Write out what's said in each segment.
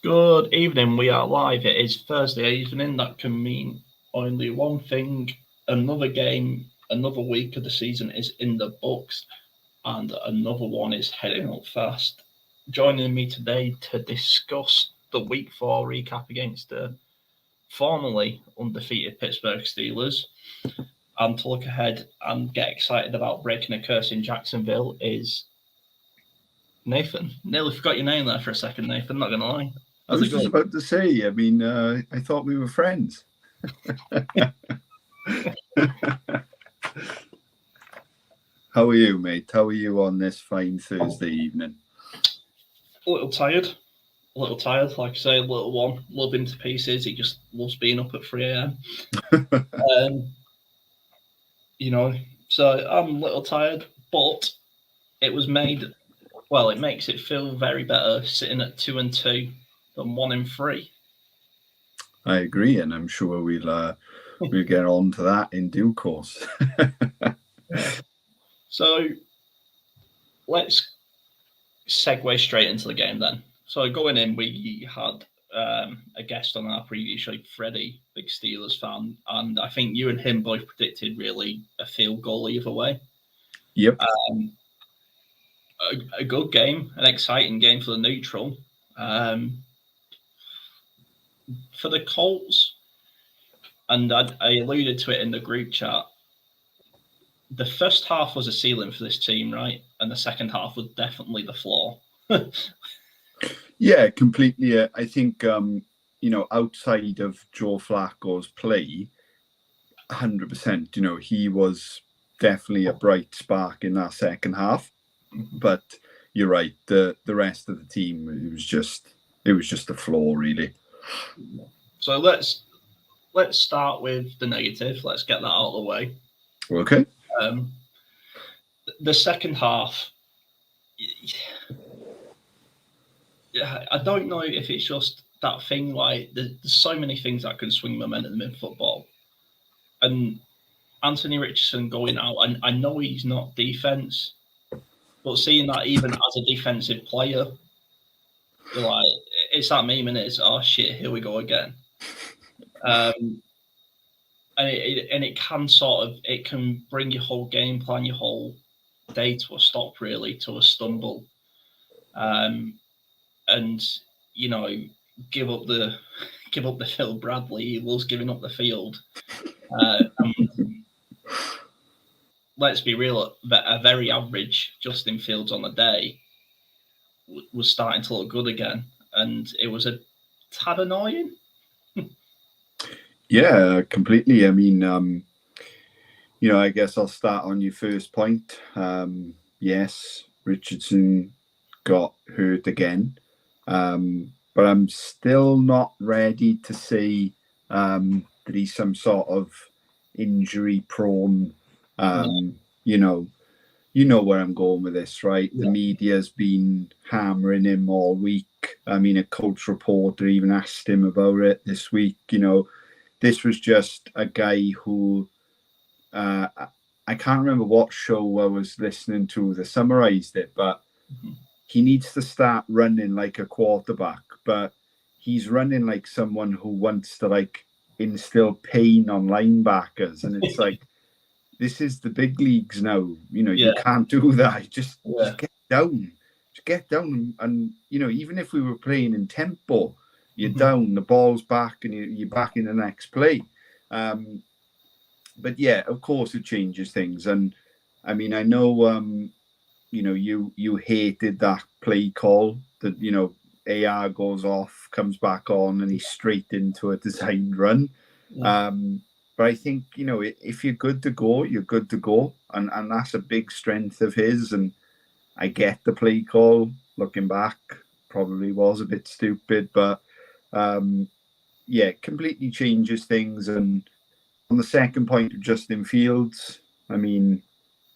Good evening. We are live. It is Thursday evening. That can mean only one thing. Another game, another week of the season is in the books, and another one is heading up fast. Joining me today to discuss the Week 4 recap against the formerly undefeated Pittsburgh Steelers and to look ahead and get excited about breaking a curse in Jacksonville is Nathan. Nearly forgot your name there for a second, Nathan. Not going to lie. I was just about to say, I thought we were friends. How are you, mate? How are you on this fine Thursday evening? A little tired. Like I say, little one. Love him to pieces. He just loves being up at 3 a.m. So I'm a little tired, but it was made, well, it makes it feel very better sitting at 2-2 than 1-3. I agree, and I'm sure we'll get on to that in due course. So let's segue straight into the game then. So going in, we had a guest on our previous show, Freddie, big Steelers fan, and I think you and him both predicted really a field goal either way. Yep. A good game, an exciting game for the neutral. For the Colts, and I alluded to it in the group chat, the first half was a ceiling for this team, right? And the second half was definitely the floor. Yeah, completely. I think, outside of Joe Flacco's play, 100%, he was definitely a bright spark in that second half. But you're right, the rest of the team, it was just the floor, really. So let's start with the negative. Let's get that out of the way. Okay. The second half, I don't know if it's just that thing, like there's so many things that can swing momentum in football. And Anthony Richardson going out, and I know he's not defense, but seeing that even as a defensive player, you're like, it's that meme, and it's, oh shit, here we go again. And it can it can bring your whole game plan, your whole day to a stop, really, to a stumble. And give up the Phil Bradley. He was giving up the field. Let's be real, a very average Justin Fields on the day was starting to look good again, and it was a tad annoying. Yeah, completely. I mean, I guess I'll start on your first point. Yes, Richardson got hurt again, but I'm still not ready to say that he's some sort of injury-prone. You know where I'm going with this, right? Yeah. The media's been hammering him all week. I mean, a Colts reporter even asked him about it this week. This was just a guy who I can't remember what show I was listening to that summarized it, but he needs to start running like a quarterback, but he's running like someone who wants to instill pain on linebackers. And it's like, this is the big leagues now. You can't do that. Just get down. Just get down. And, even if we were playing in tempo, you're down, the ball's back, and you're back in the next play. But yeah, of course it changes things. And I mean, I know, you hated that play call that, AR goes off, comes back on, and he's straight into a designed run. Yeah. But I think, if you're good to go, you're good to go. And that's a big strength of his. And I get the play call, looking back, probably was a bit stupid, but completely changes things. And on the second point of Justin Fields, I mean,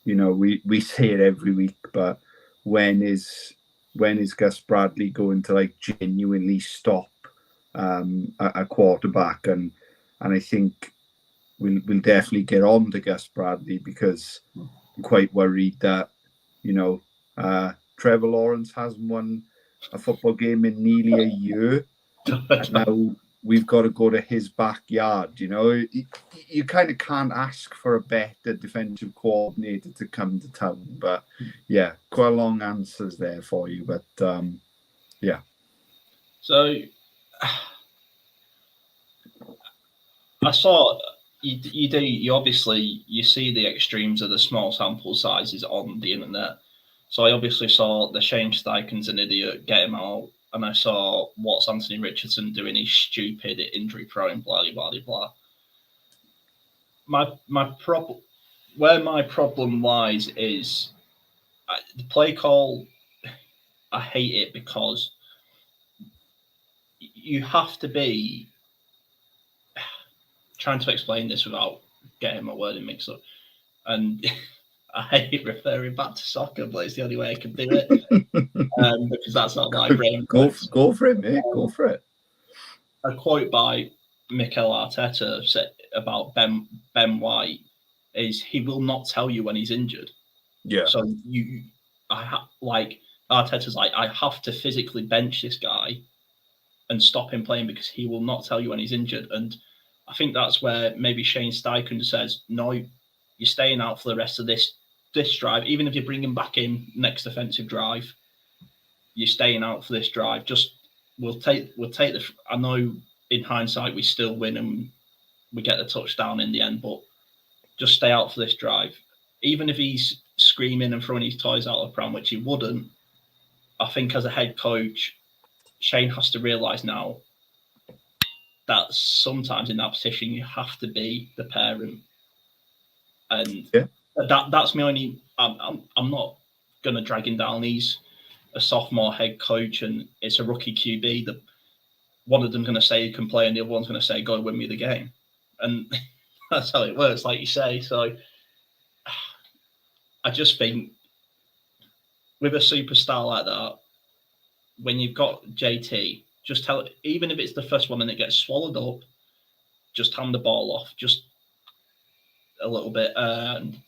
we say it every week, but when is Gus Bradley going to genuinely stop a quarterback? And I think we'll definitely get on to Gus Bradley, because I'm quite worried that Trevor Lawrence hasn't won a football game in nearly a year. And now we've got to go to his backyard. You kind of can't ask for a better defensive coordinator to come to town. But yeah, quite a long answers there for you. But yeah. So I saw you obviously you see the extremes of the small sample sizes on the internet. So I obviously saw the Shane Steichen's an idiot, get him out. And I saw what's Anthony Richardson doing. He's stupid, injury prone, blah blah blah blah. Where my problem lies is the play call. I hate it because you have to be trying to explain this without getting my wording mixed up. And I hate referring back to soccer, but it's the only way I can do it because that's not my brain. Go for it, mate. Go for it. A quote by Mikel Arteta said about Ben White is he will not tell you when he's injured. Yeah. So Arteta's like, I have to physically bench this guy and stop him playing because he will not tell you when he's injured. And I think that's where maybe Shane Steichen says, no, you're staying out for the rest of this drive. Even if you bring him back in next offensive drive, you're staying out for this drive. Just we'll take the. I know in hindsight we still win and we get the touchdown in the end, but just stay out for this drive. Even if he's screaming and throwing his toys out of the pram, which he wouldn't, I think as a head coach, Shane has to realise now that sometimes in that position you have to be the parent, and that's my only. I'm not going to drag him down. He's a sophomore head coach, and it's a rookie QB. That one of them's going to say he can play, and the other one's going to say, "Go and win me the game," and that's how it works, like you say. So I just think with a superstar like that, when you've got JT, just tell it, even if it's the first one and it gets swallowed up, just hand the ball off, just a little bit. And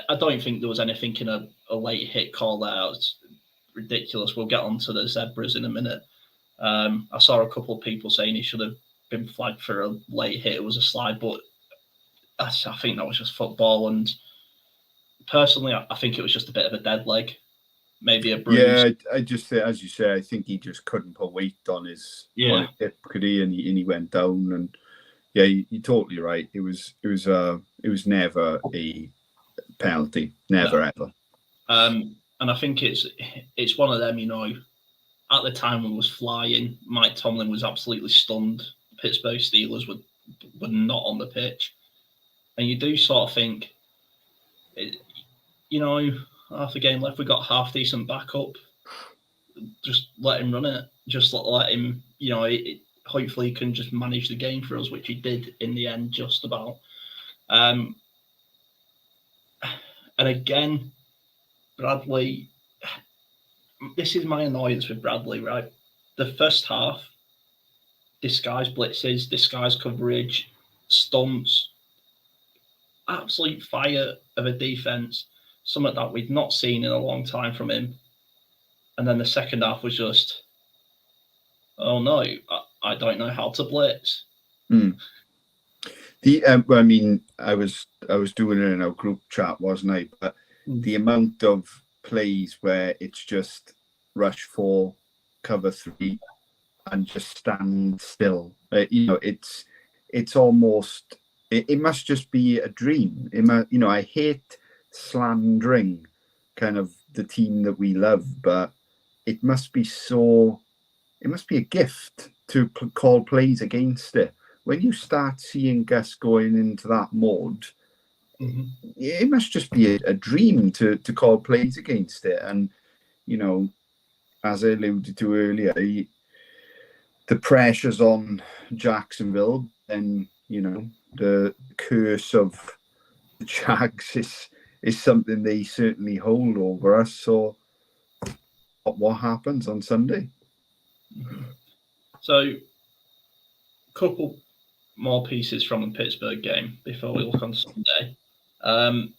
I don't think there was anything in a late hit call there. It's ridiculous. We'll get on to the zebras in a minute. I saw a couple of people saying he should have been flagged for a late hit. It was a slide, but I think that was just football. And personally, I think it was just a bit of a dead leg. Maybe a bruise. Yeah, I just say, as you say, I think he just couldn't put weight on his hip, could he? And he went down. And yeah, you're totally right. It was never a penalty, never ever. And I think it's one of them. At the time when it was flying, Mike Tomlin was absolutely stunned. Pittsburgh Steelers were not on the pitch, and you do sort of think, half a game left, we got half decent backup. Just let him run it. Just let him. Hopefully he can just manage the game for us, which he did in the end, just about. And again, Bradley. This is my annoyance with Bradley, right? The first half, disguised blitzes, disguised coverage, stunts, absolute fire of a defense. Something that we've not seen in a long time from him. And then the second half was just, oh no, I don't know how to blitz. I was doing it in our group chat, wasn't I? But the amount of plays where it's just rush 4, cover 3, and just stand still. It's almost, it must just be a dream. I hate slandering kind of the team that we love, but it must be a gift to call plays against it. When you start seeing Gus going into that mode, it must just be a dream to call plays against it. And as I alluded to earlier, the pressure's on Jacksonville, and the curse of the Jags is something they certainly hold over us. So what happens on Sunday? So, a couple more pieces from the Pittsburgh game before we look on Sunday. And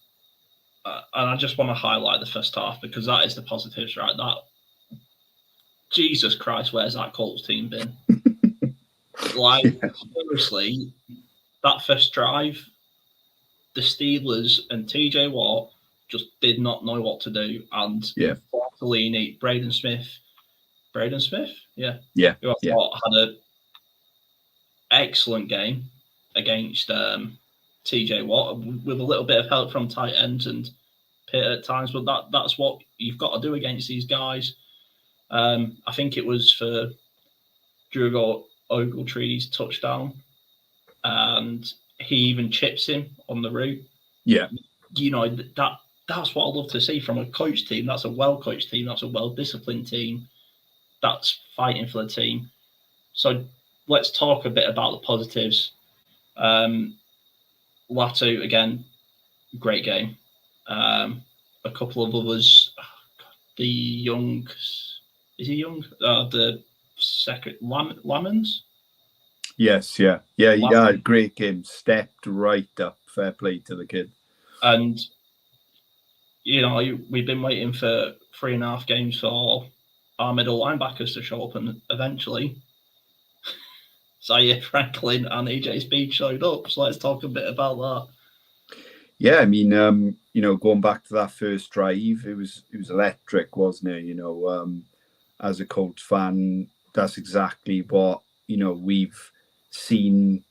I just want to highlight the first half because that is the positives, right? That Jesus Christ, where's that Colts team been? Like, seriously, that first drive, the Steelers and TJ Watt just did not know what to do. And Bartolini, Braden Smith, yeah, who I thought had an excellent game against TJ Watt with a little bit of help from tight ends and Pitt at times. But that's what you've got to do against these guys. I think it was for Drew Ogletree's touchdown, and he even chips him on the route. Yeah. You know, that's what I love to see from a coach team. That's a well-coached team. That's a well-disciplined team. That's fighting for the team. So let's talk a bit about the positives. Latu, again, great game. A couple of others. The young, is he young? The second, Lamons? Yes, yeah. Great game. Stepped right up. Fair play to the kid. And, you know, we've been waiting for 3.5 games for our middle linebackers to show up, and eventually Zaire Franklin and EJ Speed showed up. So let's talk a bit about that. Yeah, I mean, you know, going back to that first drive, it was electric, wasn't it? You know, as a Colts fan, that's exactly what, you know, we've seen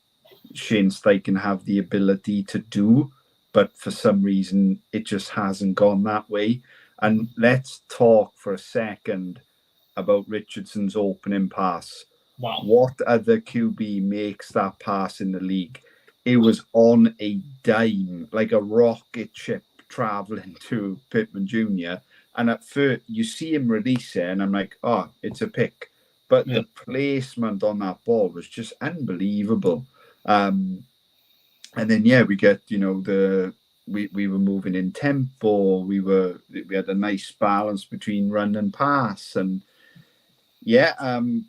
Shane Steichen have the ability to do, but for some reason it just hasn't gone that way. And let's talk for a second about Richardson's opening pass. Wow. What other QB makes that pass in the league? It was on a dime, like a rocket ship traveling to Pittman Jr. And at first, you see him release it, and I'm like, oh, it's a pick. But the placement on that ball was just unbelievable. And then, we get, you know, we were moving in tempo. We had a nice balance between run and pass. And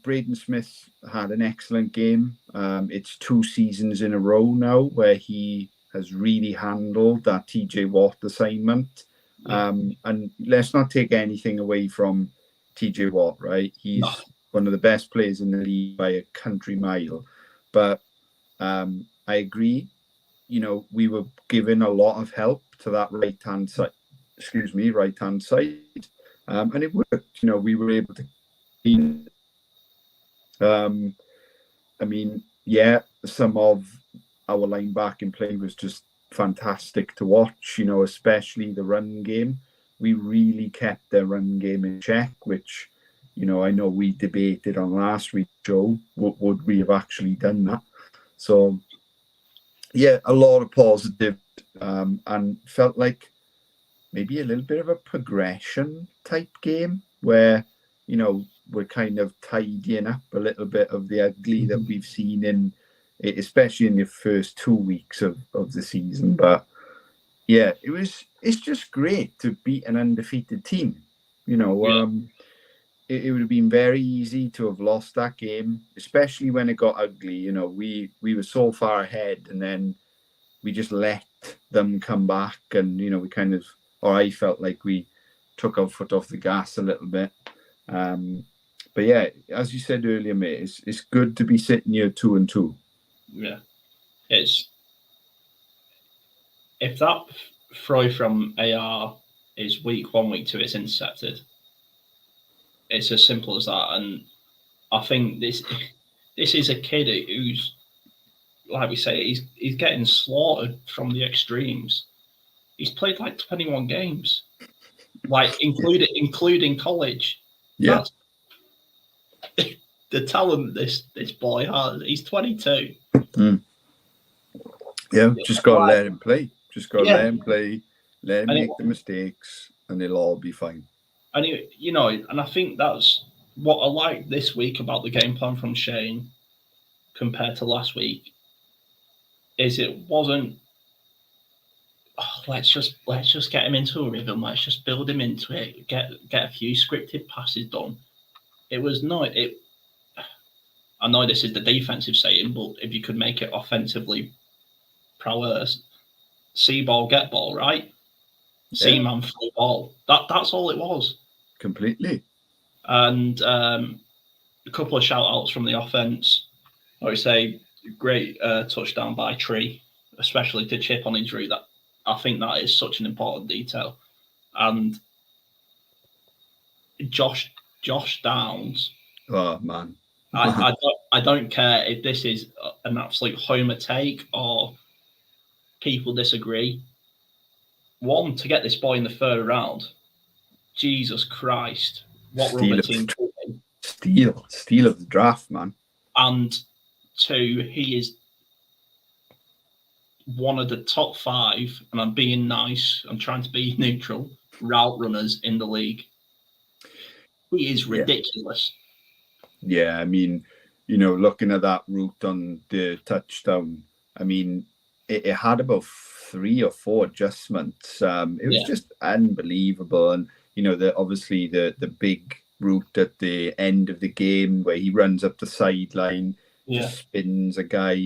Braden Smith had an excellent game. It's 2 seasons in a row now where he has really handled that TJ Watt assignment. And let's not take anything away from TJ Watt, right? He's one of the best players in the league by a country mile. But I agree, you know, we were given a lot of help to that right-hand side. And it worked. You know, we were able to I mean, some of our linebacking play was just fantastic to watch, you know, especially the run game. We really kept their run game in check, which, you know, I know we debated on last week's show. Would we have actually done that? So, a lot of positive, and felt like maybe a little bit of a progression type game where, you know, we're kind of tidying up a little bit of the ugly that we've seen especially in the first 2 weeks of the season. But it's just great to beat an undefeated team. You know, it would have been very easy to have lost that game, especially when it got ugly. You know, we were so far ahead, and then we just let them come back, and, you know, I felt like we took our foot off the gas a little bit. But as you said earlier, mate, it's good to be sitting here 2-2. Yeah, if that throw from AR is week 1, week 2, it's intercepted. It's as simple as that. And I think this is a kid who's, like we say, he's getting slaughtered from the extremes. He's played like 21 games, like including college. Yeah. The talent this boy has. He's 22. Just got to let him play. Let him play. Let him make the mistakes, and it'll all be fine. And you know, and I think that's what I like this week about the game plan from Shane compared to last week. Is it wasn't, let's just get him into a rhythm. Let's just build him into it. Get a few scripted passes done. It was not it. I know this is the defensive saying, but if you could make it offensively prowess, see ball, get ball, right? See man, throw ball. That's all it was. Completely. And a couple of shout outs from the offense. I would say great touchdown by Tree, especially to chip on injury. That I think that is such an important detail. And Josh Downs. Oh man, I don't care if this is an absolute homer take or people disagree. One, to get this boy in the third round, Jesus Christ, what rubber team! Steal of the draft, man. And two, he is one of the top 5, and I'm being nice, I'm trying to be neutral, route runners in the league. He is ridiculous. Yeah, I mean, looking at that route on the touchdown, I mean, it had about 3 or 4 adjustments. It was just unbelievable. And, obviously the big route at the end of the game where he runs up the sideline, just spins a guy,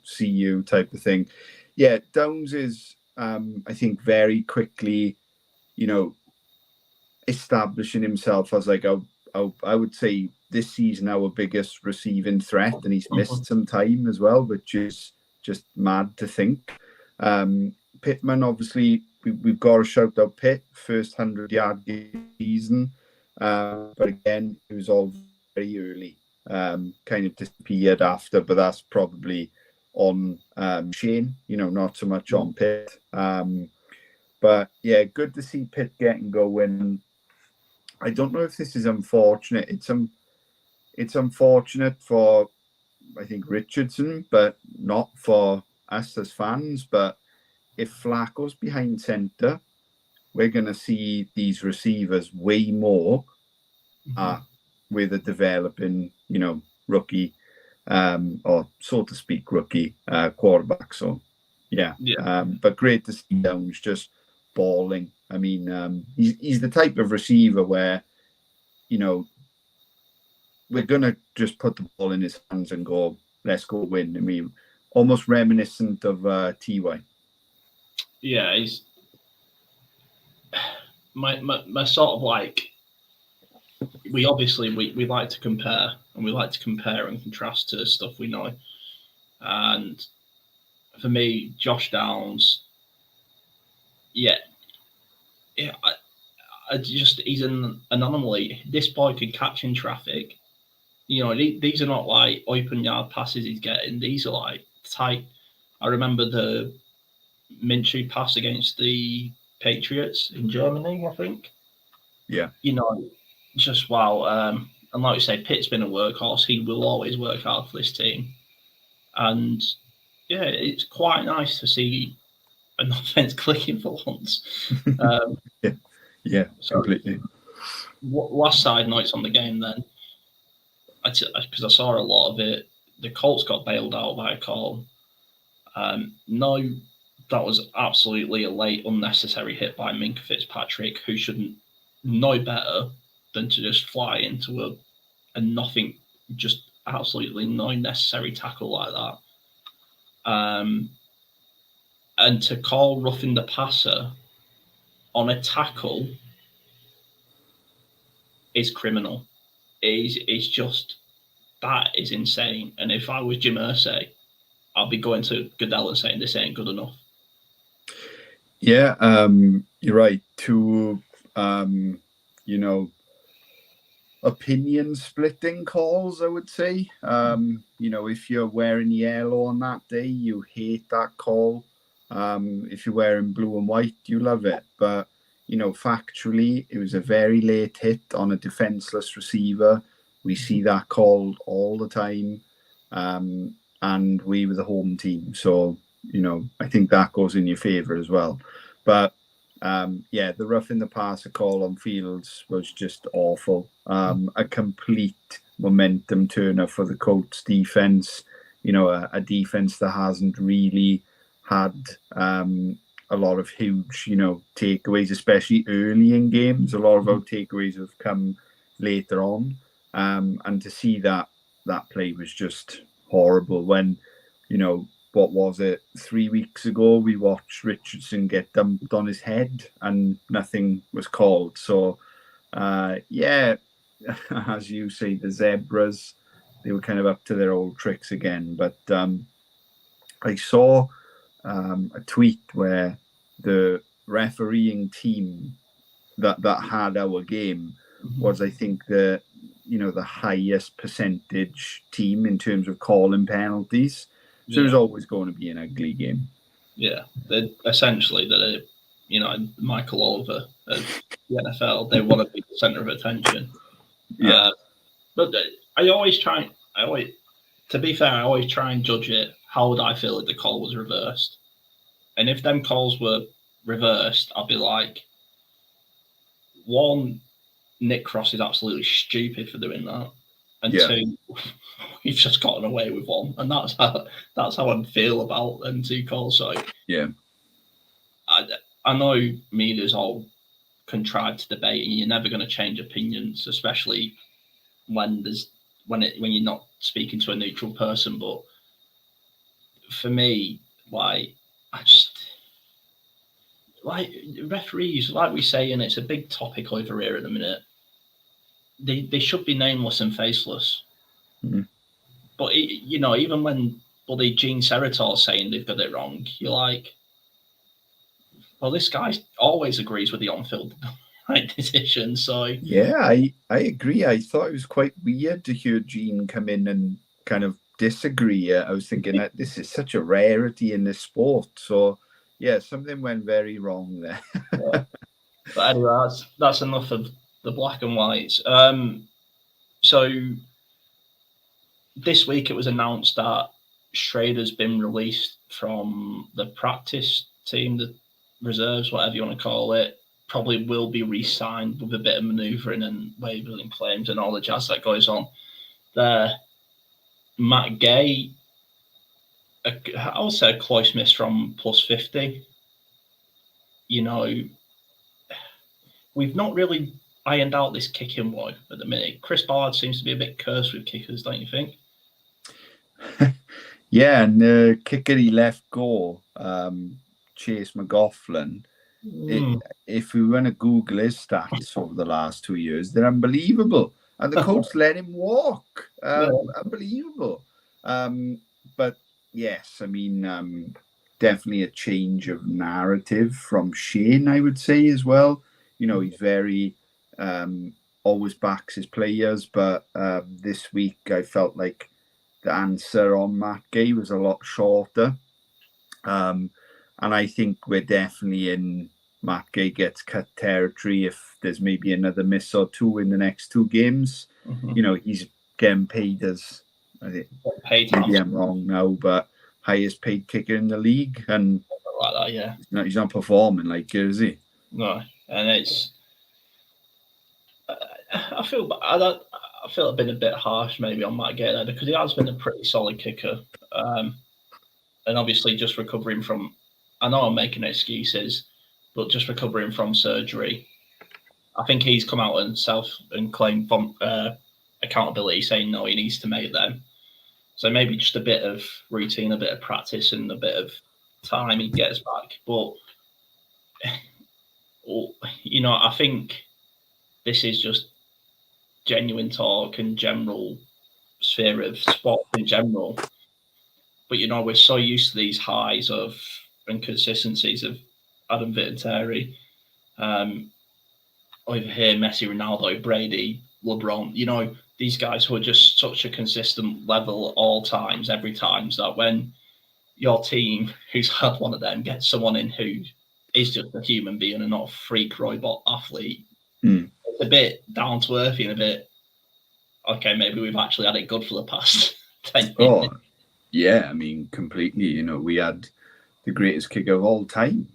see you type of thing. Yeah, Downs is, I think, very quickly, establishing himself as like I would say this season our biggest receiving threat, and he's missed some time as well, which is just mad to think. Pittman, obviously, we've got to shout out Pitt, first 100-yard season, but again, it was all very early, kind of disappeared after, but that's probably on Shane, not so much on Pitt. But yeah, good to see Pitt getting going. I don't know if this is unfortunate. It's unfortunate for, I think, Richardson, but not for us as fans. But if Flacco's behind centre, we're going to see these receivers way more with a developing, rookie, or so to speak, rookie quarterback. So, but great to see Downs just balling. I mean, he's the type of receiver where, we're going to just put the ball in his hands and go, let's go win. I mean, almost reminiscent of T.Y. Yeah, he's my sort of like, we obviously we like to compare, and we like to compare and contrast to stuff we know. And for me, Josh Downs, I just, he's an anomaly. This boy can catch in traffic. These are not like open yard passes he's getting. These are like tight. I remember the Minshew pass against the Patriots in Germany, I think. Yeah. Just wow. And like you say, Pitt's been a workhorse. He will always work hard for this team. And yeah, it's quite nice to see an offense clicking for once. Completely. Last side notes on the game then, because I saw a lot of it. The Colts got bailed out by a call. No, that was absolutely a late, unnecessary hit by Minkah Fitzpatrick, who shouldn't know better than to just fly into a nothing, just absolutely no necessary tackle like that. And to call roughing the passer on a tackle is criminal. It's just, that is insane. And if I was Jim Irsay, I'll be going to Goodell and saying this ain't good enough. Yeah, you're right. Two, opinion splitting calls, I would say. If you're wearing yellow on that day, you hate that call. If you're wearing blue and white, you love it. But, factually, it was a very late hit on a defenseless receiver. We see that called all the time. And we were the home team. So, I think that goes in your favour as well. But, the roughing the passer call on Fields was just awful. A complete momentum turner for the Colts defence. A defence that hasn't really had a lot of huge, takeaways, especially early in games. A lot of our takeaways have come later on. And to see that play was just horrible when, what was it, 3 weeks ago, we watched Richardson get dumped on his head and nothing was called. So, as you say, the Zebras, they were kind of up to their old tricks again. But I saw a tweet where the refereeing team that had our game was, I think, the highest percentage team in terms of calling penalties. So it was always going to be an ugly game. Yeah, essentially Michael Oliver at the NFL. They want to be the center of attention. Yeah, but to be fair, I always try and judge it. How would I feel if the call was reversed? And if them calls were reversed, I'd be like, one, Nick Cross is absolutely stupid for doing that, and two, we've just gotten away with one, and that's how I'd feel about them two calls. So yeah, I know media's all contrived to debate, and you're never going to change opinions, especially when you're not speaking to a neutral person. But for me, referees, like we say, and it's a big topic over here at the minute. They should be nameless and faceless. Mm-hmm. But even when bloody Gene Serator's saying they've got it wrong, you're like, well, this guy always agrees with the on-field decision. So yeah, I agree. I thought it was quite weird to hear Gene come in and kind of disagree. I was thinking that this is such a rarity in this sport. So yeah, something went very wrong there. Yeah. But anyway, that's enough of the black and whites. So this week it was announced that Schrader's been released from the practice team, the reserves, whatever you want to call it. Probably will be re-signed with a bit of manoeuvring and waiving claims and all the jazz that goes on there. Matt Gay, I would say a close miss from +50. We've not really ironed out this kicking woe at the minute. Chris Ballard seems to be a bit cursed with kickers, don't you think? Yeah, and the kicker he left go, Chase McGoughlin. If we want to Google his stats over the last 2 years, they're unbelievable. And the Colts let him walk. Unbelievable. But yes, I mean, definitely a change of narrative from Shane, I would say, as well. He's very always backs his players, but this week I felt like the answer on Matt Gay was a lot shorter. And I think we're definitely in Matt Gay gets cut territory if there's maybe another miss or two in the next two games. Mm-hmm. He's getting paid as, I think, maybe I'm wrong now, but highest paid kicker in the league. And like that, yeah. He's not performing like it, is he? No, and it's... I feel I've been a bit harsh maybe on Matt Gay there because he has been a pretty solid kicker. And obviously just recovering from... I know I'm making excuses, but just recovering from surgery. I think he's come out and claimed accountability, saying no, he needs to make them. So maybe just a bit of routine, a bit of practice, and a bit of time he gets back. But, I think this is just genuine talk and general sphere of sport in general. But, we're so used to these highs of inconsistencies of Adam Vinatieri, over here, Messi, Ronaldo, Brady, LeBron, these guys who are just such a consistent level all times, every time, so that when your team, who's had one of them, gets someone in who is just a human being and not a freak robot athlete, it's a bit down to earthy and a bit, okay, maybe we've actually had it good for the past 10 years. Oh, yeah, I mean, completely. We had the greatest kicker of all time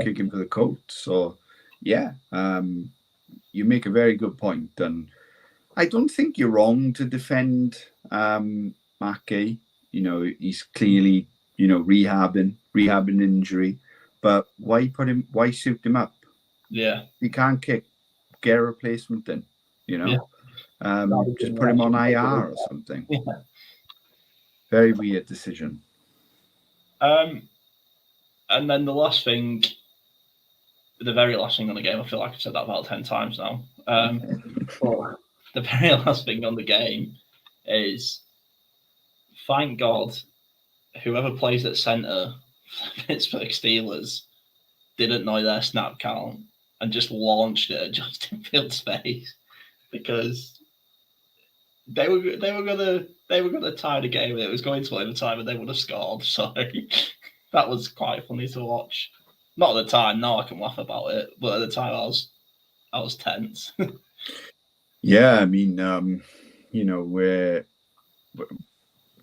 kicking for the Colts. So, yeah, you make a very good point. And I don't think you're wrong to defend Matt Gay. He's clearly, rehabbing injury. But why suit him up? Yeah. He can't kick. Get a replacement then, just put him on IR or something. Yeah. Very weird decision. And then the very last thing on the game, I feel like I've said that about 10 times now. The very last thing on the game is, thank God, whoever plays at centre for Pittsburgh Steelers didn't know their snap count and just launched it at Justin Fields' face, because they were gonna tie the game. It was going to overtime, and they would have scored. So that was quite funny to watch. Not at the time. Now I can laugh about it, but at the time I was tense. Yeah, I mean, we're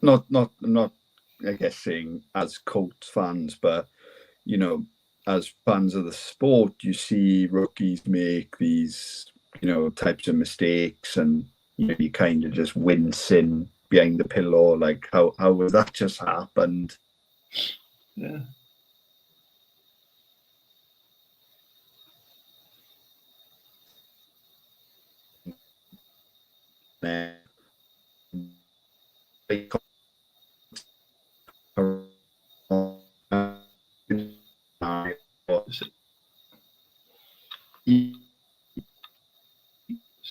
not I guess saying as Colts fans, but as fans of the sport, you see rookies make these types of mistakes, and you kind of just wincing behind the pillow, like how has that just happened? Yeah.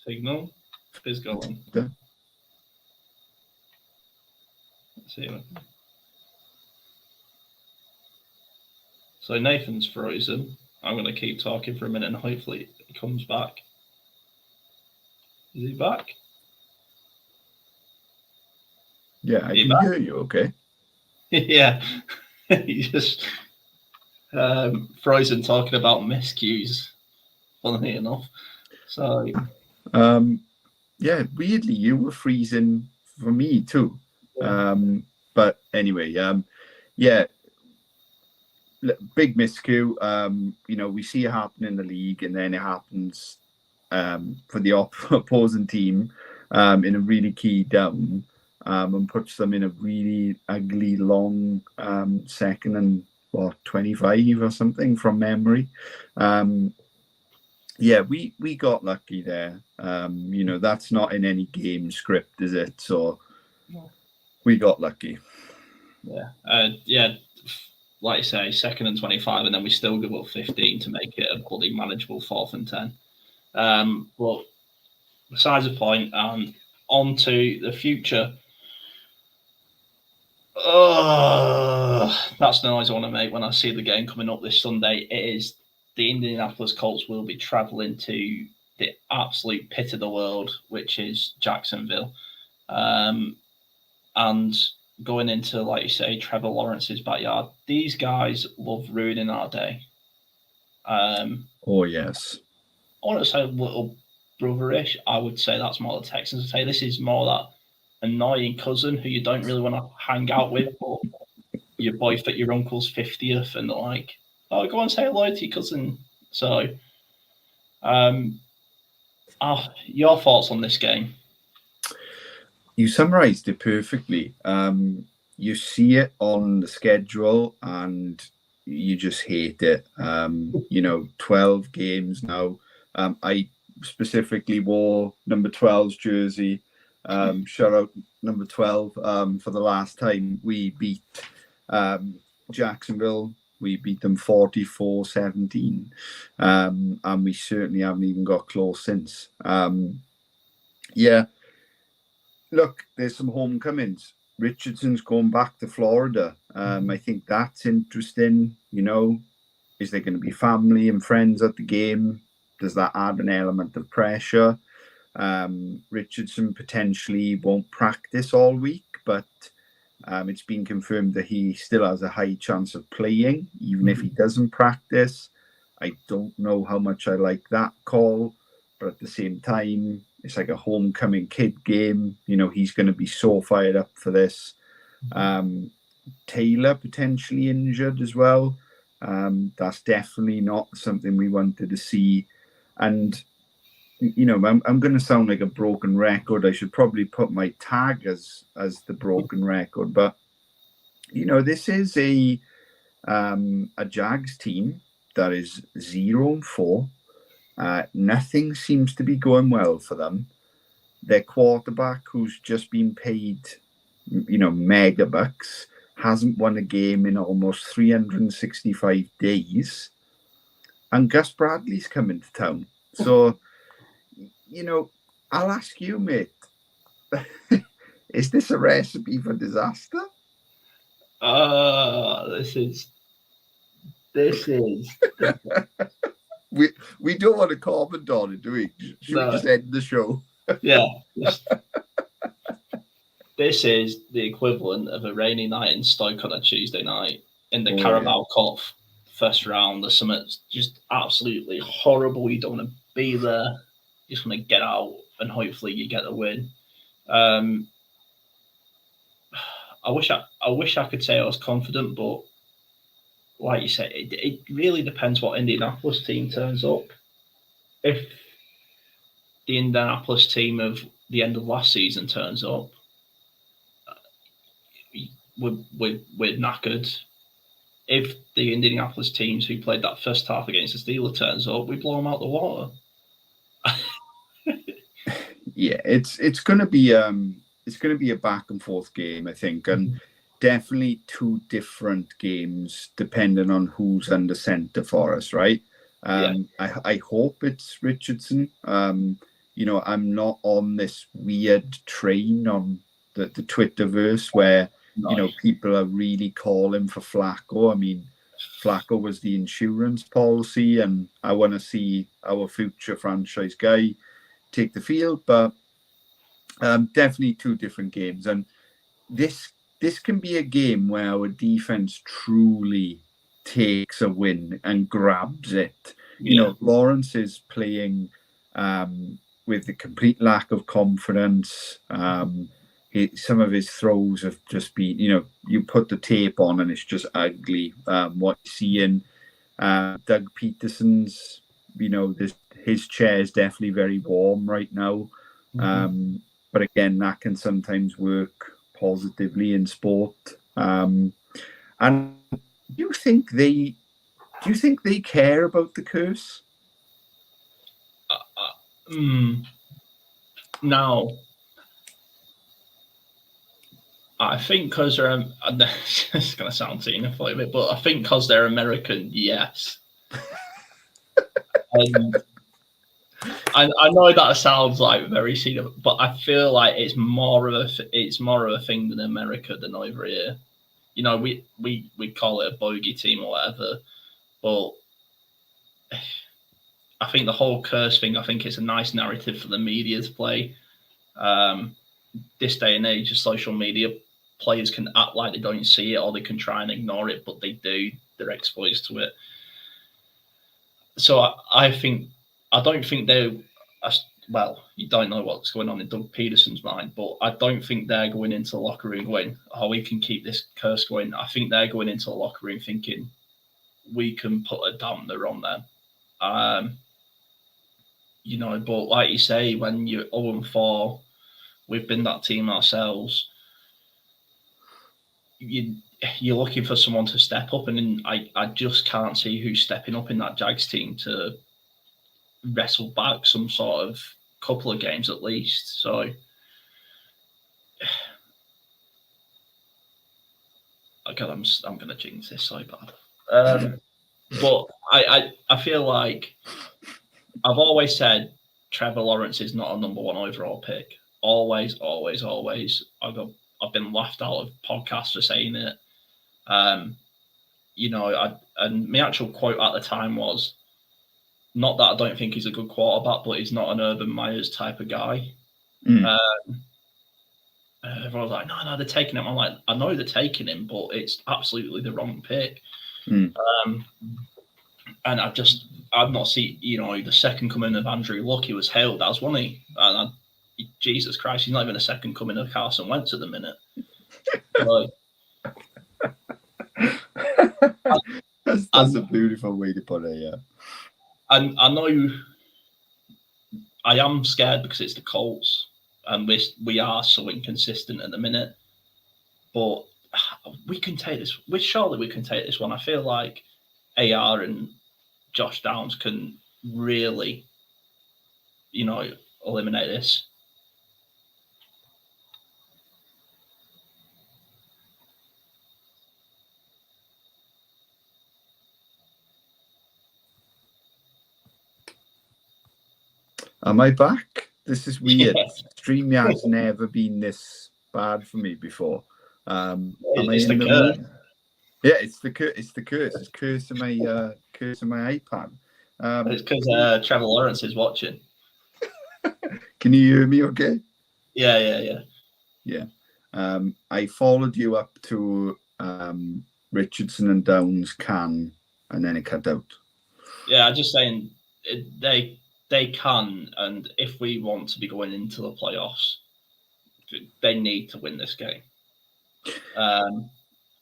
Signal is going. Let's see. So Nathan's frozen. I'm going to keep talking for a minute, and hopefully he comes back. Is he back? Yeah, I can hear you. Okay. Yeah, he's just frozen talking about miscues. Funnily enough, so yeah, weirdly you were freezing for me too. Yeah. But anyway, yeah, big miscue. We see it happen in the league, and then it happens for the opposing team in a really key down, and puts them in a really ugly long second and 25 or something from memory. Yeah, we got lucky there. That's not in any game script, is it? So we got lucky. Yeah, like you say, 2nd and 25, and then we still give up 15 to make it a bloody manageable 4th and 10. But besides the point, on to the future. That's the noise I want to make when I see the game coming up this Sunday. It is the Indianapolis Colts will be traveling to the absolute pit of the world, which is Jacksonville. And going into, like you say, Trevor Lawrence's backyard. These guys love ruining our day. Oh, yes. I want to say little brotherish. I would say that's more the Texans. I'd say this is more that annoying cousin who you don't really want to hang out with, but your boy for your uncle's 50th, and they're like, oh, go and say hello to your cousin. So, your thoughts on this game? You summarised it perfectly. You see it on the schedule and you just hate it. 12 games now. I specifically wore number 12's jersey. Shout out number 12 for the last time we beat Jacksonville. We beat them 44-17. And we certainly haven't even got close since. Yeah. Look, there's some homecomings. Richardson's going back to Florida. I think that's interesting. Is there going to be family and friends at the game? Does that add an element of pressure? Richardson potentially won't practice all week, but it's been confirmed that he still has a high chance of playing, even if he doesn't practice. I don't know how much I like that call, but at the same time, it's like a homecoming kid game. He's going to be so fired up for this. Taylor potentially injured as well. That's definitely not something we wanted to see. And, I'm going to sound like a broken record. I should probably put my tag as the broken record. But, this is a Jags team that is 0-4. Nothing seems to be going well for them. Their quarterback, who's just been paid, mega bucks, hasn't won a game in almost 365 days. And Gus Bradley's coming to town. So, I'll ask you, mate, Is this a recipe for disaster? This is. We don't want to comment on it, do we? Should we just end the show? Yeah. This is the equivalent of a rainy night in Stoke on a Tuesday night in the Carabao Cup first round. There's something just absolutely horrible. You don't want to be there. You just want to get out, and hopefully you get the win. I wish I could say I was confident, but like you say, it really depends what Indianapolis team turns up. If the Indianapolis team of the end of last season turns up, we're knackered. If the Indianapolis teams who played that first half against the Steelers turns up, we blow them out the water. Yeah, it's going to be a back and forth game, I think, and definitely two different games depending on who's under centre for us, right? I hope it's Richardson. You know, I'm not on this weird train on the Twitterverse where you know people are really calling for Flacco. I mean, Flacco was the insurance policy, and I want to see our future franchise guy take the field, but definitely two different games. And this can be a game where our defense truly takes a win and grabs it. You know, Lawrence is playing with a complete lack of confidence. Some of his throws have just been, you know, you put the tape on and it's just ugly. What you're seeing, Doug Peterson's, you know, his chair is definitely very warm right now. But again, that can sometimes work positively in sport. And do you think they care about the curse? No. I think because they're, it's going to sound xenophobic a bit, but I think because they're American, yes. I know that sounds like very xenophobic, but I feel like it's more of a thing in America than over here. You know, we call it a bogey team or whatever, but I think the whole curse thing, I think it's a nice narrative for the media to play. This day and age of social media, players can act like they don't see it or they can try and ignore it, but they do. They're exposed to it. So I don't think they're, well, you don't know what's going on in Doug Peterson's mind, but I don't think they're going into the locker room going, oh, we can keep this curse going. I think they're going into the locker room thinking, we can put a dampener on them. You know, but like you say, when you're 0-4, we've been that team ourselves. You're looking for someone to step up, and I just can't see who's stepping up in that Jags team to wrestle back some sort of couple of games at least. So, God, I'm going to jinx this so bad. But I feel like I've always said Trevor Lawrence is not a number one overall pick. Always. I've been laughed out of podcasts for saying it. You know, and my actual quote at the time was, not that I don't think he's a good quarterback, but he's not an Urban Myers type of guy. Everyone was like, no, they're taking him. I'm like, I know they're taking him, but it's absolutely the wrong pick. And I've not seen, you know, the second coming of Andrew Luck, he was hailed as, wasn't he? And Jesus Christ, he's not even a second coming of Carson Wentz at the minute. That's a beautiful way to put it, yeah. And I know I am scared because it's the Colts, and we are so inconsistent at the minute. But we can take this. Surely we can take this one. I feel like AR and Josh Downs can really, you know, eliminate this. Am I back? This is weird. StreamYard's never been this bad for me before. Am I It's in the the curse. mood? Yeah, it's the curse. It's the curse. It's curse of my iPad. It's because Trevor Lawrence is watching. Can you hear me? Okay. Yeah. I followed you up to Richardson and Downs can, and then it cut out. Yeah, I'm just saying they can, and if we want to be going into the playoffs, they need to win this game.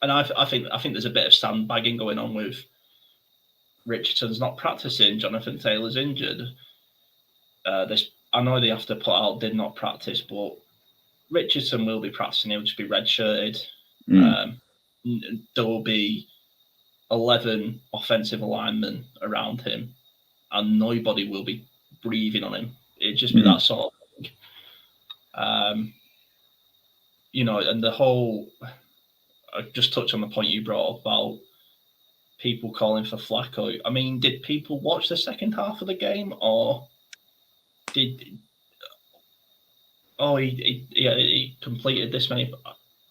And I think there's a bit of sandbagging going on with Richardson's not practicing. Jonathan Taylor's injured. I know they have to put out did not practice, but Richardson will be practicing. He'll just be redshirted. There will be 11 offensive linemen around him, and nobody will be breathing on him. It'd just be that sort of thing. And the whole. I just touch on the point you brought up about people calling for Flacco. I mean, did people watch the second half of the game, or did? Oh, he completed this many.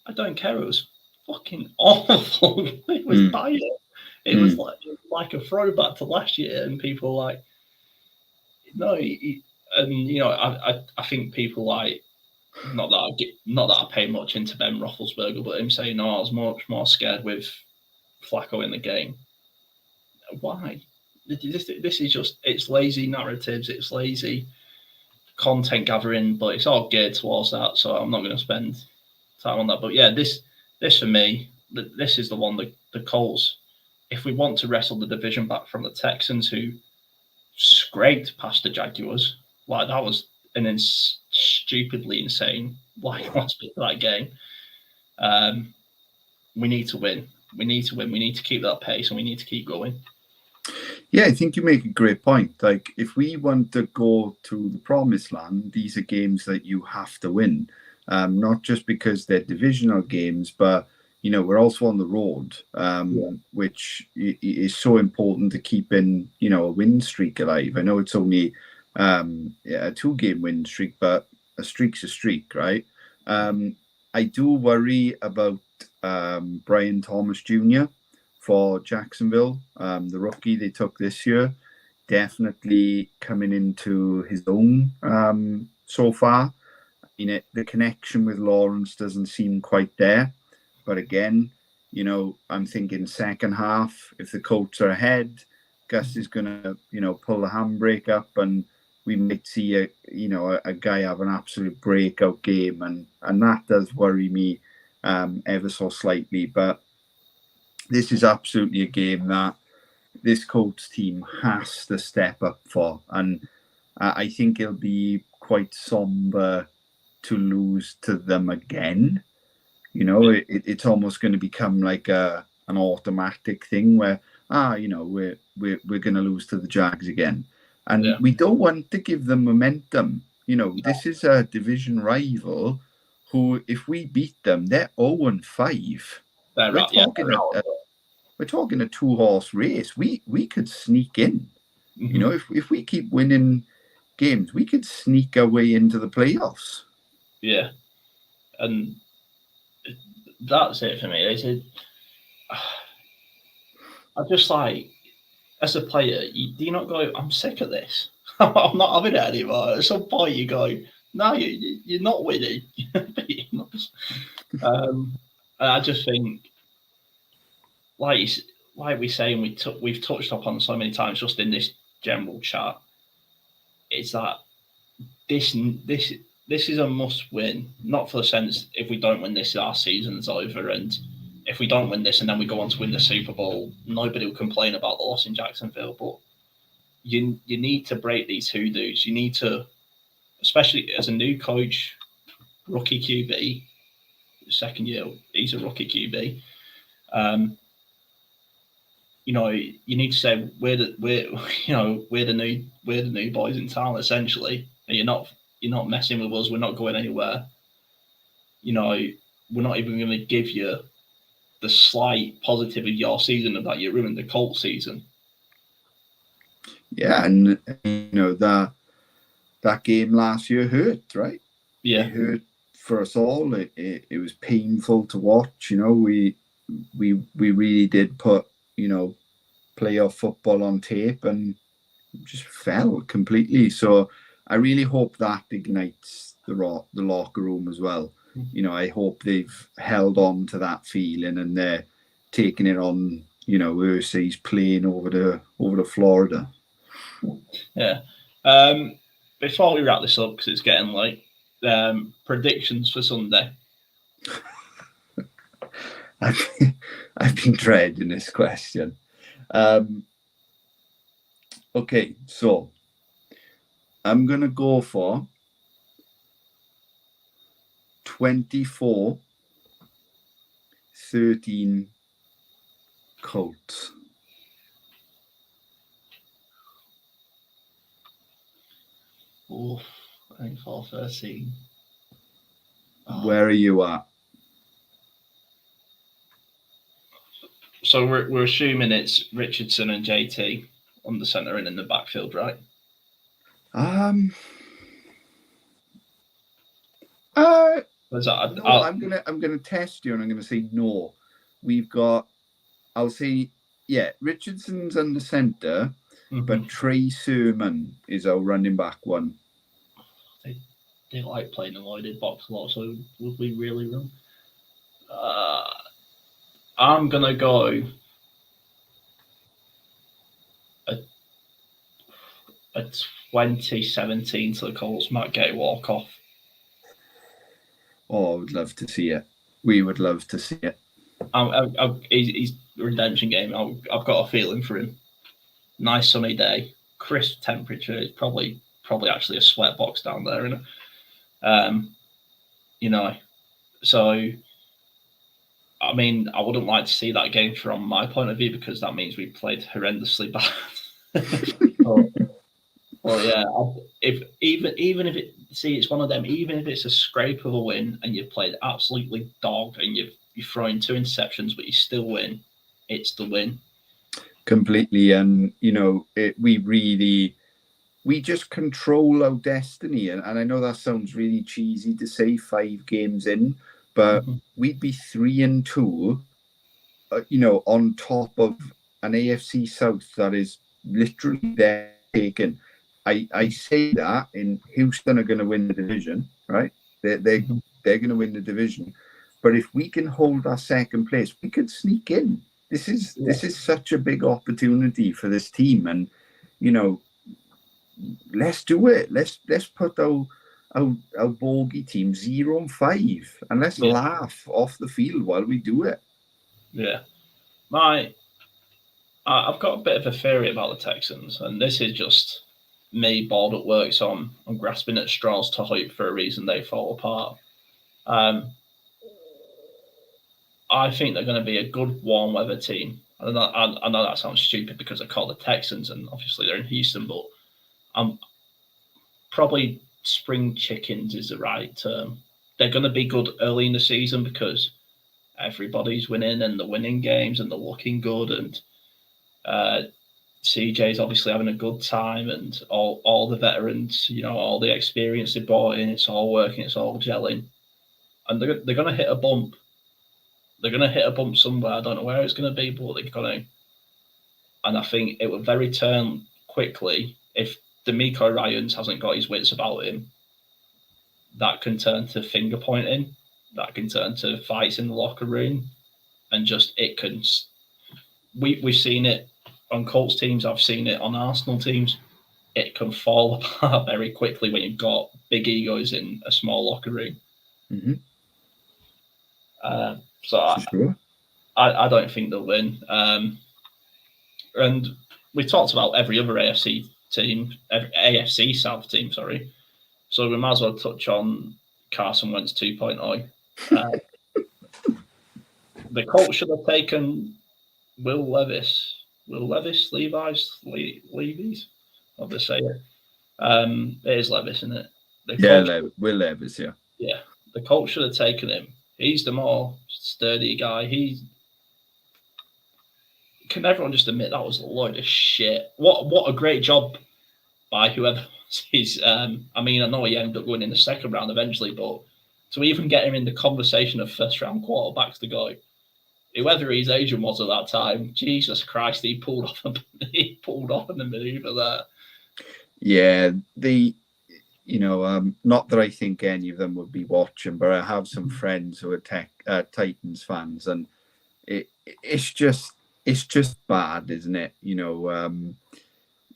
I don't care. It was fucking awful. It was dire. It was like a throwback to last year, and people like, no, I think people like, not that I pay much into Ben Roethlisberger, but him saying, "No, I was much more scared with Flacco in the game." Why? This is just, it's lazy narratives, it's lazy content gathering, but it's all geared towards that. So I'm not going to spend time on that. But yeah, this for me, this is the one, the Colts. If we want to wrestle the division back from the Texans, who scraped past the Jaguars, like that was an stupidly insane last bit of that game. We need to win. We need to win. We need to keep that pace, and we need to keep going. Yeah, I think you make a great point. Like, if we want to go to the promised land, these are games that you have to win. Not just because they're divisional games, but we're also on the road, which is so important to keep in, a win streak alive. I know it's only a 2-game win streak, but a streak's a streak, right? I do worry about Brian Thomas Jr. for Jacksonville, the rookie they took this year, definitely coming into his own so far. The connection with Lawrence doesn't seem quite there. But again, I'm thinking second half, if the Colts are ahead, Gus is going to, pull the handbrake up, and we might see a guy have an absolute breakout game. And that does worry me ever so slightly. But this is absolutely a game that this Colts team has to step up for. And I think it'll be quite somber to lose to them again. It's almost going to become like an automatic thing where, we're going to lose to the Jags again. And we don't want to give them momentum. This is a division rival who, if we beat them, they're 0-5. We're talking a 2-horse race. We could sneak in. If we keep winning games, we could sneak our way into the playoffs. Yeah, and that's it for me. I just like, as a player, do you not go, I'm sick of this. I'm not having it anymore. At some point, you go, no, you're not winning. You're beating us. And I just think, like we say, and we've touched upon so many times just in this general chat, it's that this is a must win. Not for the sense, if we don't win this, our season's over, and if we don't win this and then we go on to win the Super Bowl, nobody will complain about the loss in Jacksonville. But you need to break these hoodoos. You need to, especially as a new coach, rookie QB, second year, he's a rookie QB. You need to say we're the new boys in town, essentially. And you're not messing with us. We're not going anywhere. We're not even going to give you the slight positive of your season of that you ruined the Colts season. Yeah, and that game last year hurt, right? Yeah, it hurt for us all. It was painful to watch. We really did put playoff football on tape and just fell completely. So I really hope that ignites the locker room as well. I hope they've held on to that feeling and they're taking it on. Ursay's playing over to Florida. Yeah. Before we wrap this up, because it's getting late, predictions for Sunday. I've been dreading this question. Okay, so I'm gonna go for 24-13 Colts. Oh, 24-13. Where are you at? So we're assuming it's Richardson and JT on the centre and in the backfield, right? I'm gonna test you and I'm gonna say no. We've got, I'll say, yeah, Richardson's on the centre, but Trey Sermon is our running back one. They like playing the loaded box a lot, so would we really run? I'm gonna go a 2017 to the Colts. Matt Gay walk off. Oh, I would love to see it. We would love to see it. His redemption game. I've got a feeling for him. Nice sunny day, crisp temperature. It's probably actually a sweat box down there, isn't it? So. I mean, I wouldn't like to see that game from my point of view because that means we played horrendously bad. Well, yeah. Even if it's one of them. Even if it's a scrape of a win and you've played absolutely dog and you're throwing 2 interceptions, but you still win, it's the win. Completely, and we just control our destiny. And I know that sounds really cheesy to say 5 games in. But we'd be 3-2, on top of an AFC South that is literally there taken. I say that in Houston are going to win the division, right? They're going to win the division. But if we can hold our second place, we could sneak in. This is such a big opportunity for this team, and let's do it. Let's put our bogey team 0-5 and let's laugh off the field while we do it. Yeah. I've got a bit of a theory about the Texans, and this is just me bored at work, so I'm grasping at straws to hope for a reason they fall apart. I think they're going to be a good warm weather team. I know that sounds stupid because I call the Texans and obviously they're in Houston, but probably spring chickens is the right term. They're going to be good early in the season because everybody's winning and they're winning games and they're looking good, and CJ's obviously having a good time, and all the veterans, all the experience they brought in, it's all working, it's all gelling, and they're going to hit a bump. They're going to hit a bump somewhere. I don't know where it's going to be, but they're going to. And I think it will very turn quickly if D'Amico Ryans hasn't got his wits about him. That can turn to finger pointing. That can turn to fights in the locker room, and just it can. We've seen it on Colts teams. I've seen it on Arsenal teams. It can fall apart very quickly when you've got big egos in a small locker room. I don't think they'll win. And we talked about every other AFC South team, sorry. So we might as well touch on Carson Wentz 2.0. The Colts should have taken Will Levis, Levi's, I'll just say it. It is Levis, isn't it? Will Levis, yeah. Yeah, the Colts should have taken him. He's the more sturdy guy. Can everyone just admit that was a load of shit? What a great job by whoever he's. I know he ended up going in the second round eventually, but to even get him in the conversation of first-round quarterbacks to go, whoever his agent was at that time, Jesus Christ, he pulled off a maneuver there. Yeah, not that I think any of them would be watching, but I have some friends who are Titans fans, and it's just bad, isn't it?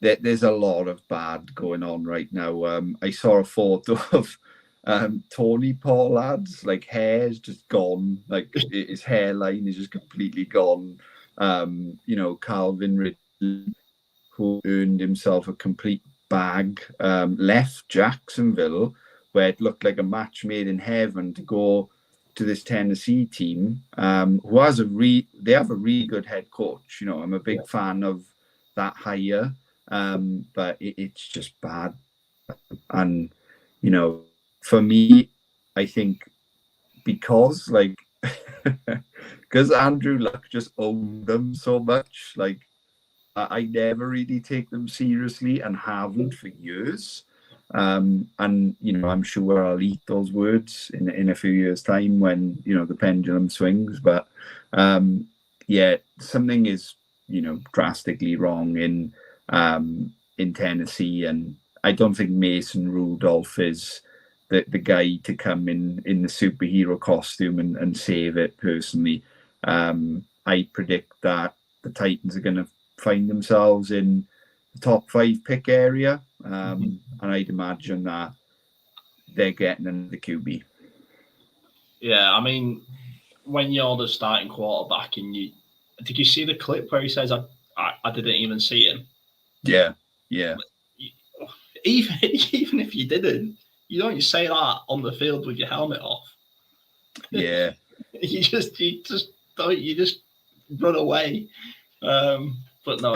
There's a lot of bad going on right now. I saw a photo of Tony Pollard's hair's just gone, his hairline is just completely gone. Calvin Ridley, who earned himself a complete bag, left Jacksonville, where it looked like a match made in heaven, to go to this Tennessee team, who has they have a really good head coach. I'm a big fan of that hire, but it's just bad. And for me, I think because Andrew Luck just owned them so much, I never really take them seriously and haven't for years. And I'm sure I'll eat those words in a few years' time when the pendulum swings. But something is drastically wrong in Tennessee, and I don't think Mason Rudolph is the guy to come in the superhero costume and save it. Personally, I predict that the Titans are going to find themselves in the top 5 pick area, and I'd imagine that they're getting another QB. Yeah, I mean, when you're the starting quarterback, and did you see the clip where he says, "I didn't even see him"? Yeah. Even if you didn't, you don't say that on the field with your helmet off. Yeah. you just run away. But no,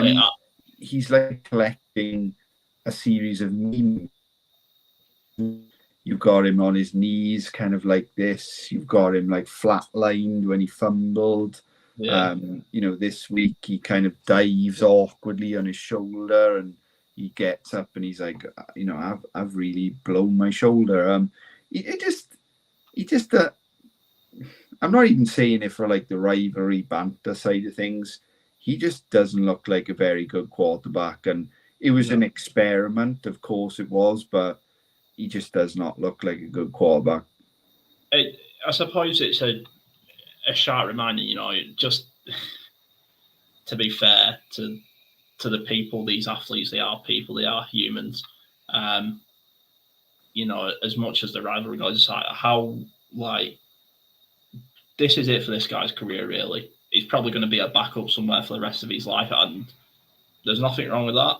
he's collecting a series of memes. You've got him on his knees, kind of like this. You've got him flatlined when he fumbled. Yeah. This week he kind of dives awkwardly on his shoulder, and he gets up and he's like, I've really blown my shoulder. He just I'm not even saying it for the rivalry banter side of things. He just doesn't look like a very good quarterback, and it was an experiment, of course it was, but he just does not look like a good quarterback. I suppose it's a sharp reminder, just to be fair to the people, these athletes, they are people, they are humans. As much as the rivalry goes, how this is it for this guy's career, really. He's probably going to be a backup somewhere for the rest of his life, and there's nothing wrong with that.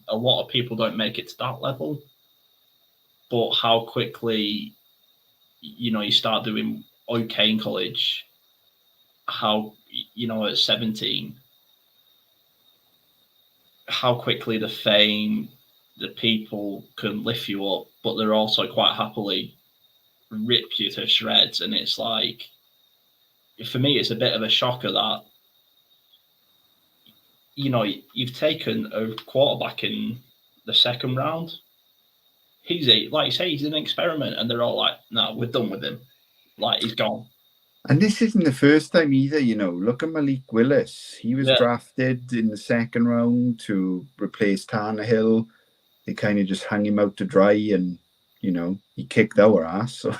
A lot of people don't make it to that level, but how quickly, you start doing okay in college, how, at 17, how quickly the fame, the people can lift you up, but they're also quite happily rip you to shreds. And it's for me, it's a bit of a shocker that, you've taken a quarterback in the second round. He's he's an experiment, and they're all like, no, we're done with him. He's gone. And this isn't the first time either, Look at Malik Willis. He was drafted in the second round to replace Tannehill. They kind of just hung him out to dry, and, he kicked our ass. So,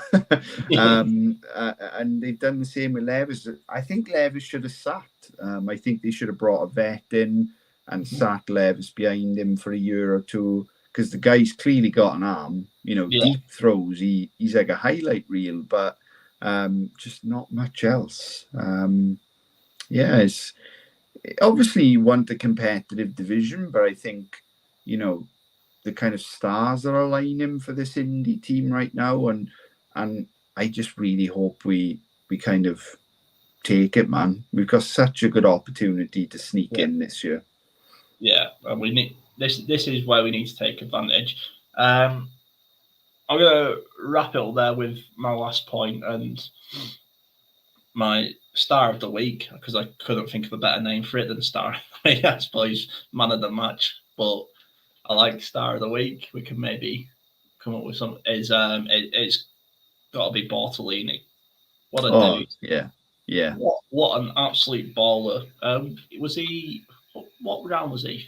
and they've done the same with Levis. I think Levis should have sat. I think they should have brought a vet in and sat Levis behind him for a year or two, because the guy's clearly got an arm. Deep throws. He's like a highlight reel, but just not much else. It's obviously you want a competitive division, but I think the kind of stars are aligning for this indie team right now, and I just really hope we kind of take it, man. We've got such a good opportunity to sneak in this year. Yeah, and we need this is where we need to take advantage. I'm gonna wrap it up there with my last point and my star of the week, because I couldn't think of a better name for it than star of the week. I suppose man of the match, but I like star of the week. We can maybe come up with some. It's got to be Bartolini. What a dude! Yeah. What an absolute baller. Was he? What round was he?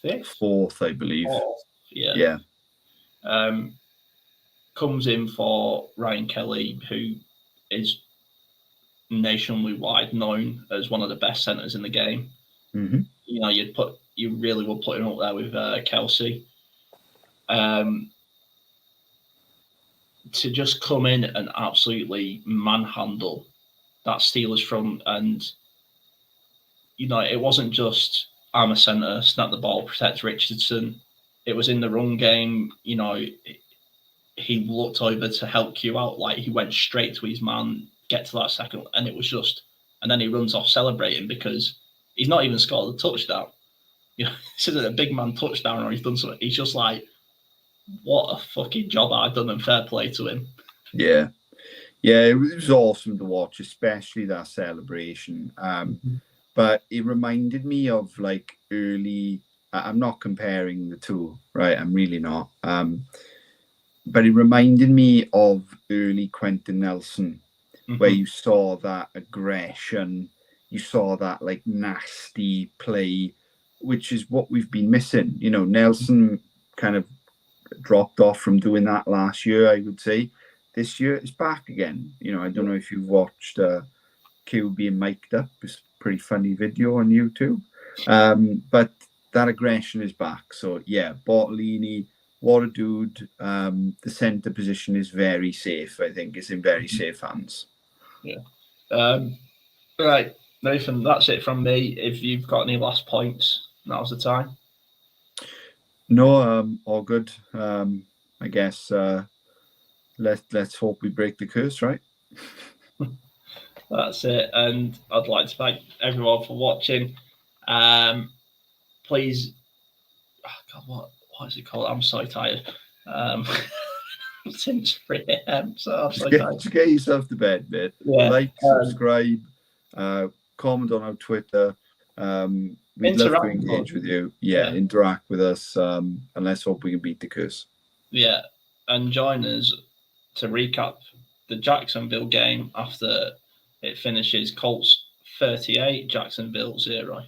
Fifth, fourth, I believe. Fourth. Yeah. Comes in for Ryan Kelly, who is nationwide known as one of the best centers in the game. Mm-hmm. You know, you really will put him up there with Kelsey. To just come in and absolutely manhandle that Steelers front, and you know, it wasn't just I'm a center, snap the ball, protect Richardson. It was in the run game. You know, he looked over to help Q out, like he went straight to his man, get to that second, and it was just, and then he runs off celebrating because he's not even scored a touchdown. You know, this isn't a big man touchdown or he's done something. He's just like, what a fucking job I've done, and fair play to him. Yeah, it was awesome to watch, especially that celebration. But it reminded me of like early. I'm not comparing the two, right? I'm really not. But it reminded me of early Quentin Nelson, where you saw that aggression, you saw that like nasty play, which is what we've been missing. You know, Nelson kind of dropped off from doing that last year, I would say. This year it's back again. You know, I don't know if you've watched Q being mic'd up. It's a pretty funny video on YouTube. But that aggression is back. So yeah, Bartolini, what a dude. The centre position is very safe. I think it's in very safe hands. Yeah. Right, Nathan, that's it from me. If you've got any last points, now's the time. No, all good. I guess let's hope we break the curse, right? That's it. And I'd like to thank everyone for watching. Please, God, what is it called? I'm so tired. Since 3 a.m. So I'm so tired. Get yourself to bed, mate. Yeah. Like, subscribe, comment on our Twitter. We'd love to engage with you. Yeah, interact with us. And let's hope we can beat the curse. Yeah, and join us to recap the Jacksonville game after it finishes Colts 38, Jacksonville 0.